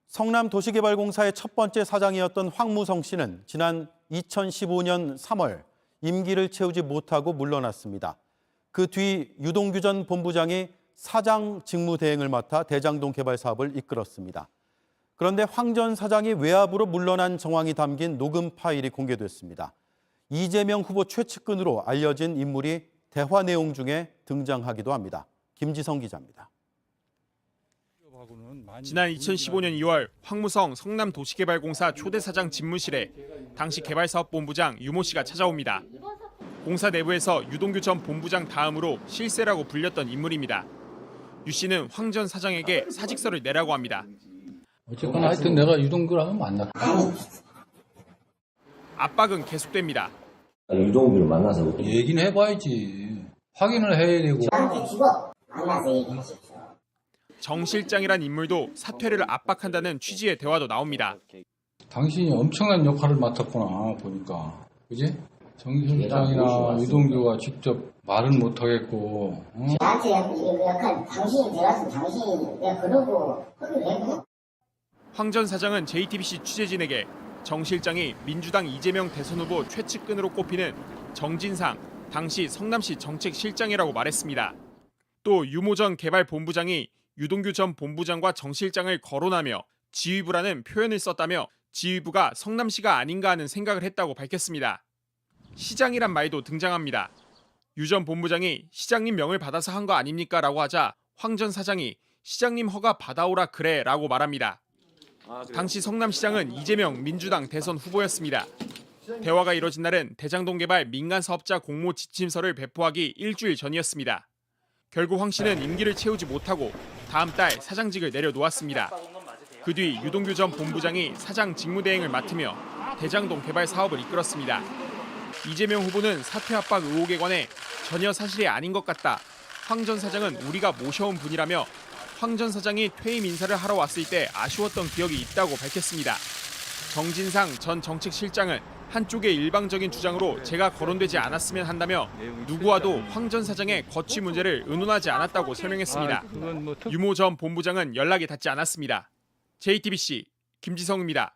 성남도시개발공사의 첫 번째 사장이었던 황무성 씨는 지난 2015년 3월 임기를 채우지 못하고 물러났습니다. 그 뒤 유동규 전 본부장이 사장 직무대행을 맡아 대장동 개발 사업을 이끌었습니다. 그런데 황 전 사장이 외압으로 물러난 정황이 담긴 녹음 파일이 공개됐습니다. 이재명 후보 최측근으로 알려진 인물이 대화 내용 중에 등장하기도 합니다. 김지성 기자입니다. 지난 2015년 2월 황무성 성남도시개발공사 초대사장 집무실에 당시 개발사업본부장 유모 씨가 찾아옵니다. 공사 내부에서 유동규 전 본부장 다음으로 실세라고 불렸던 인물입니다. 유 씨는 황 전 사장에게 사직서를 내라고 합니다. 어쨌거나 하여튼 내가 유동규랑은 만났고. 압박은 계속됩니다. 유동규를 만나서 얘기는 해봐야지. 확인을 해야 되고. 저한테 주고 만나서 얘기하십시오. 정 실장이란 인물도 사퇴를 압박한다는 취지의 대화도 나옵니다. 당신이 엄청난 역할을 맡았구나 보니까. 그지? 정 실장이나 유동규가 직접 말은 못하겠고. 응? 나한테 이 역할 당신이 들어가서 당신이 내가 그러고 허기를 했고. 황 전 사장은 JTBC 취재진에게 정 실장이 민주당 이재명 대선 후보 최측근으로 꼽히는 정진상 당시 성남시 정책실장이라고 말했습니다. 또 유모 전 개발본부장이 유동규 전 본부장과 정 실장을 거론하며 지휘부라는 표현을 썼다며 지휘부가 성남시가 아닌가 하는 생각을 했다고 밝혔습니다. 시장이란 말도 등장합니다. 유 전 본부장이 시장님 명을 받아서 한 거 아닙니까? 라고 하자 황 전 사장이 시장님 허가 받아오라 그래 라고 말합니다. 당시 성남시장은 이재명 민주당 대선 후보였습니다. 대화가 이뤄진 날은 대장동 개발 민간사업자 공모 지침서를 배포하기 일주일 전이었습니다. 결국 황 씨는 임기를 채우지 못하고 다음 달 사장직을 내려놓았습니다. 그 뒤 유동규 전 본부장이 사장 직무대행을 맡으며 대장동 개발 사업을 이끌었습니다. 이재명 후보는 사퇴 압박 의혹에 관해 전혀 사실이 아닌 것 같다. 황 전 사장은 우리가 모셔온 분이라며 황 전 사장이 퇴임 인사를 하러 왔을 때 아쉬웠던 기억이 있다고 밝혔습니다. 정진상 전 정책실장은 한쪽의 일방적인 주장으로 제가 거론되지 않았으면 한다며 누구와도 황 전 사장의 거취 문제를 의논하지 않았다고 설명했습니다. 유모 전 본부장은 연락이 닿지 않았습니다. JTBC 김지성입니다.